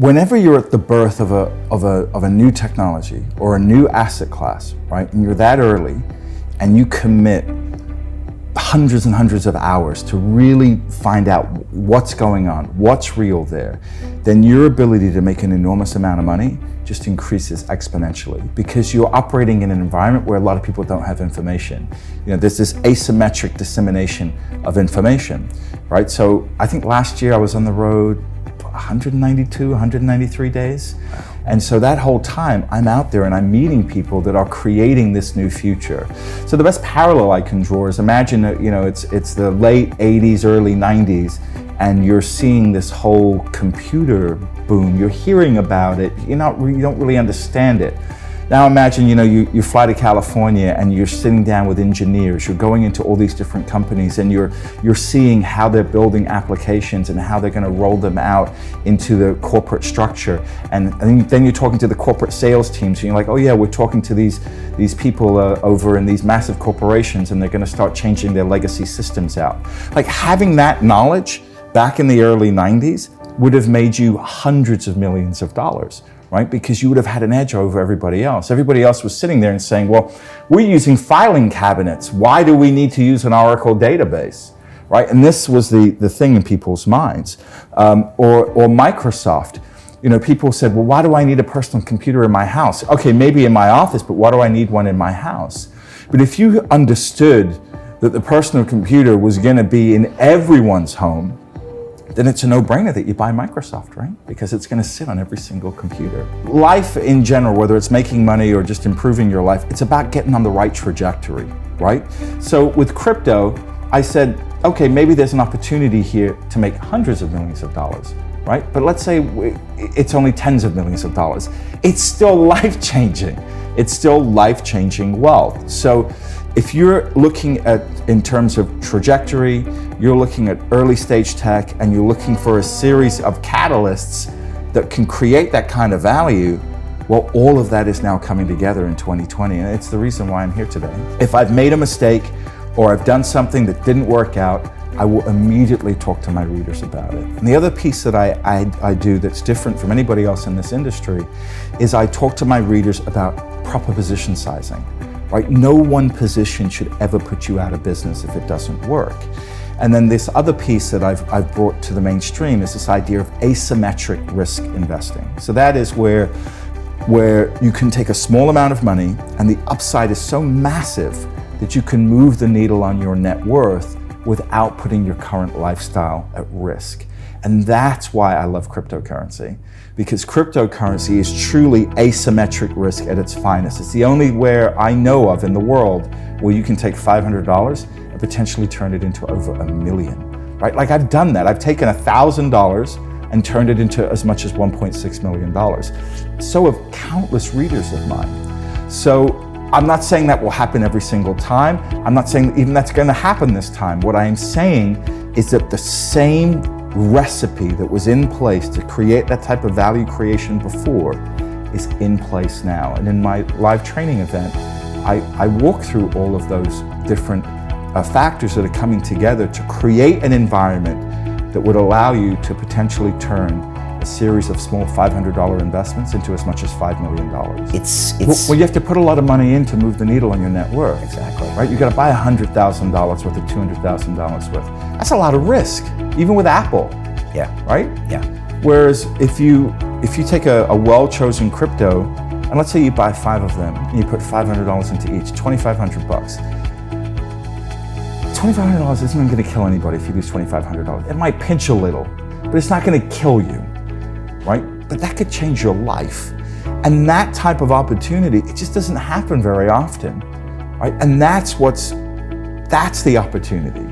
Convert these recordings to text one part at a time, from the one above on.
whenever you're at the birth of a new technology or a new asset class, right, and you're that early, and you commit hundreds and hundreds of hours to really find out what's going on, what's real there, then your ability to make an enormous amount of money just increases exponentially, because you're operating in an environment where a lot of people don't have information. You know, there's this asymmetric dissemination of information, right? So I think last year I was on the road 192, 193 days. And so that whole time I'm out there and I'm meeting people that are creating this new future. So the best parallel I can draw is, imagine that, you know, it's the late 80s, early 90s, and you're seeing this whole computer boom. You're hearing about it, you don't really understand it. Now imagine, you know, you fly to California and you're sitting down with engineers, you're going into all these different companies, and you're seeing how they're building applications and how they're going to roll them out into the corporate structure. And then you're talking to the corporate sales teams, and you're like, oh yeah, we're talking to these people over in these massive corporations, and they're going to start changing their legacy systems out. Like, having that knowledge back in the early 90s would have made you hundreds of millions of dollars. Right? Because you would have had an edge over everybody else. Everybody else was sitting there and saying, well, we're using filing cabinets. Why do we need to use an Oracle database? Right? And this was the thing in people's minds. Or Microsoft. You know, people said, well, why do I need a personal computer in my house? Okay, maybe in my office, but why do I need one in my house? But if you understood that the personal computer was going to be in everyone's home, then it's a no-brainer that you buy Microsoft, right? Because it's going to sit on every single computer. Life in general, whether it's making money or just improving your life, it's about getting on the right trajectory, right? So with crypto, I said, okay, maybe there's an opportunity here to make hundreds of millions of dollars, right? But let's say it's only tens of millions of dollars. It's still life-changing. It's still life-changing wealth. So if you're looking at, in terms of trajectory, you're looking at early stage tech, and you're looking for a series of catalysts that can create that kind of value, well, all of that is now coming together in 2020, and it's the reason why I'm here today. If I've made a mistake or I've done something that didn't work out, I will immediately talk to my readers about it. And the other piece that I do that's different from anybody else in this industry is I talk to my readers about proper position sizing. Right? No one position should ever put you out of business if it doesn't work. And then this other piece that I've brought to the mainstream is this idea of asymmetric risk investing. So that is where you can take a small amount of money and the upside is so massive that you can move the needle on your net worth without putting your current lifestyle at risk. And that's why I love cryptocurrency, because cryptocurrency is truly asymmetric risk at its finest. It's the only where I know of in the world where you can take $500 and potentially turn it into over $1 million, right? Like, I've done that. I've taken $1,000 and turned it into as much as $1.6 million. So have countless readers of mine. So I'm not saying that will happen every single time. I'm not saying even that's going to happen this time. What I am saying is that the same recipe that was in place to create that type of value creation before is in place now. And in my live training event, I walk through all of those different factors that are coming together to create an environment that would allow you to potentially turn a series of small $500 investments into as much as $5 million. Well, you have to put a lot of money in to move the needle on your net worth. Exactly. Right? You got to buy $100,000 worth of $200,000 worth. That's a lot of risk, even with Apple. Yeah. Right? Yeah. Whereas if you take a well-chosen crypto, and let's say you buy 5 of them, and you put $500 into each, $2,500 bucks. $2,500 isn't going to kill anybody if you lose $2,500. It might pinch a little, but it's not going to kill you. Right? But that could change your life. And that type of opportunity, it just doesn't happen very often, right? And that's the opportunity.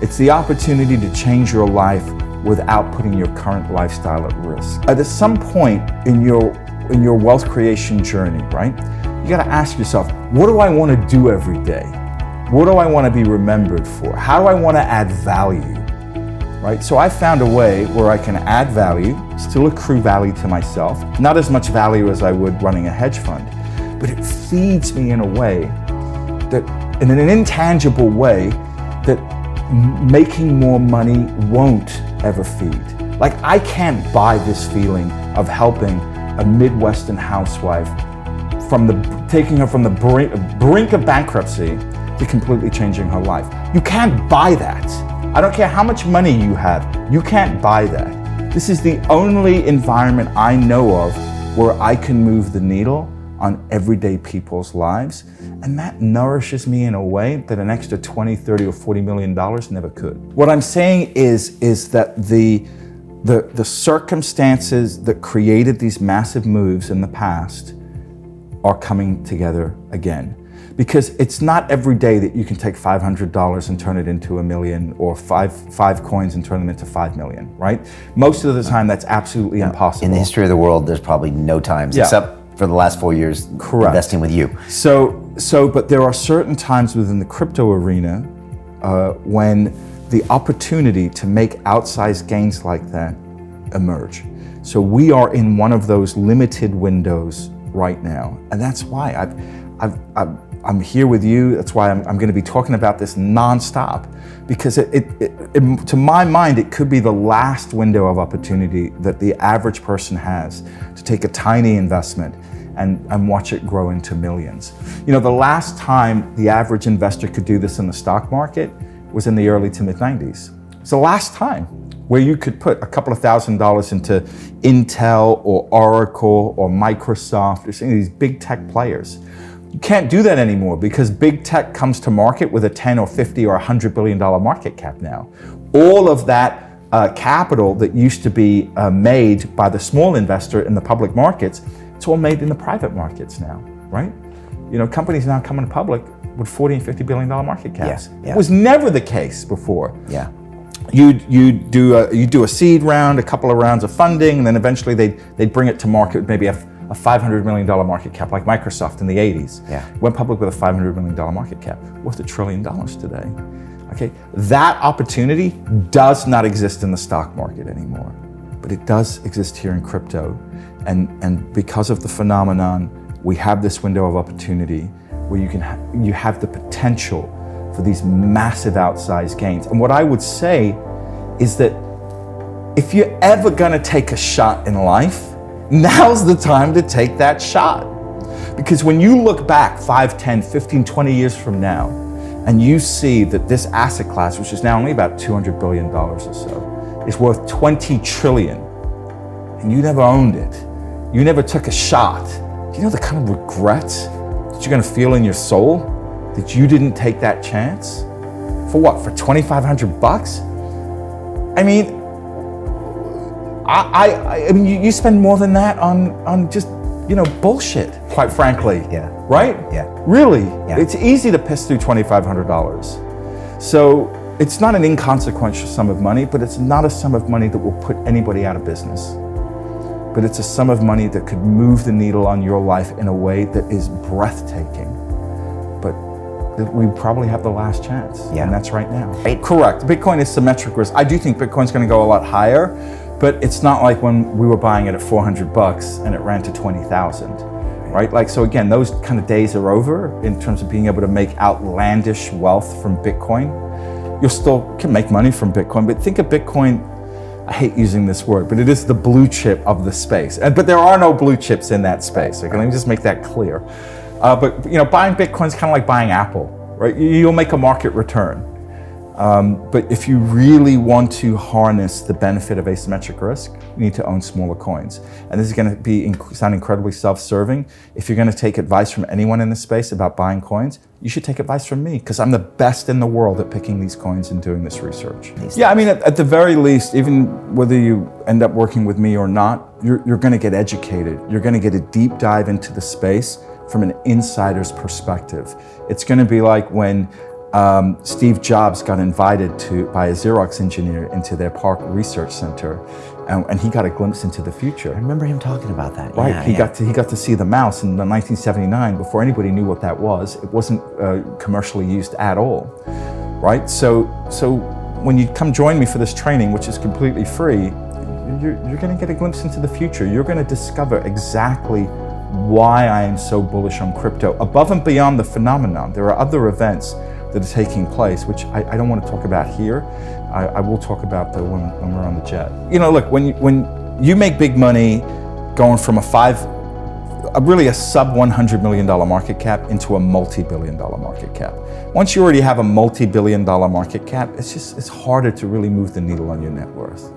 It's the opportunity to change your life without putting your current lifestyle at risk. At some point in your wealth creation journey, right? You got to ask yourself, what do I want to do every day? What do I want to be remembered for? How do I want to add value? Right? So I found a way where I can add value, still accrue value to myself, not as much value as I would running a hedge fund, but it feeds me in a way that, in an intangible way, that making more money won't ever feed. Like, I can't buy this feeling of helping a Midwestern housewife taking her from the brink of bankruptcy to completely changing her life. You can't buy that. I don't care how much money you have, you can't buy that. This is the only environment I know of where I can move the needle on everyday people's lives. And that nourishes me in a way that an extra 20, 30, or $40 million never could. What I'm saying is that the circumstances that created these massive moves in the past are coming together again. Because it's not every day that you can take $500 and turn it into $1 million, or five coins and turn them into 5 million, right? Most of the time, that's absolutely impossible. In the history of the world, there's probably no times, except for the last 4 years investing with you. But there are certain times within the crypto arena when the opportunity to make outsized gains like that emerge. So we are in one of those limited windows right now, and that's why I'm here with you. That's why I'm going to be talking about this nonstop, because it, to my mind, it could be the last window of opportunity that the average person has to take a tiny investment and watch it grow into millions. You know, the last time the average investor could do this in the stock market was in the early to mid 90s. It's the last time where you could put a couple of $1,000s into Intel or Oracle or Microsoft or some of these big tech players. You can't do that anymore because big tech comes to market with a 10 or 50 or $100 billion market cap now. All of that capital that used to be made by the small investor in the public markets, it's all made in the private markets now, right? You know, companies now coming public with 40 and $50 billion market caps. Yeah. It was never the case before. Yeah. You do a seed round, a couple of rounds of funding, and then eventually they'd bring it to market with maybe a $500 million market cap, like Microsoft in the 80s. Yeah. Went public with a $500 million market cap, worth $1 trillion today. Okay, that opportunity does not exist in the stock market anymore, but it does exist here in crypto. And because of the phenomenon, we have this window of opportunity where you have the potential for these massive outsized gains. And what I would say is that if you're ever gonna take a shot in life, now's the time to take that shot. Because when you look back 5, 10, 15, 20 years from now, and you see that this asset class, which is now only about $200 billion or so, is worth 20 trillion, and you never owned it, you never took a shot, do you know the kind of regret that you're gonna feel in your soul that you didn't take that chance? For what, for 2,500 bucks? I mean, I mean, you spend more than that on just, you know, bullshit, quite frankly. Yeah. Right? Yeah. Really? Yeah. It's easy to piss through $2,500. So it's not an inconsequential sum of money, but it's not a sum of money that will put anybody out of business. But it's a sum of money that could move the needle on your life in a way that is breathtaking. But we probably have the last chance, and that's right now. Right. Correct. Bitcoin is symmetric risk. I do think Bitcoin's going to go a lot higher, but it's not like when we were buying it at 400 bucks and it ran to 20,000, right? Like, so again, those kind of days are over in terms of being able to make outlandish wealth from Bitcoin. You still can make money from Bitcoin, but think of Bitcoin, I hate using this word, but it is the blue chip of the space. But there are no blue chips in that space. Okay, let me just make that clear. But you know, buying Bitcoin is kind of like buying Apple, right? You'll make a market return. But if you really want to harness the benefit of asymmetric risk, you need to own smaller coins. And this is going to sound incredibly self-serving. If you're going to take advice from anyone in this space about buying coins, you should take advice from me, because I'm the best in the world at picking these coins and doing this research. Yeah, I mean, at the very least, even whether you end up working with me or not, you're going to get educated. You're going to get a deep dive into the space from an insider's perspective. It's going to be like when Steve Jobs got invited by a Xerox engineer into their Park Research Center, and he got a glimpse into the future. I remember him talking about that. Right, Yeah, he got to see the mouse in 1979 before anybody knew what that was. It wasn't commercially used at all, right? So when you come join me for this training, which is completely free, you're going to get a glimpse into the future. You're going to discover exactly why I am so bullish on crypto. Above and beyond the phenomenon, there are other events that are taking place, which I don't want to talk about here. I will talk about though when we're on the jet. You know, look, when you make big money going from really a sub $100 million market cap into a multi-billion dollar market cap. Once you already have a multi-billion dollar market cap, it's harder to really move the needle on your net worth.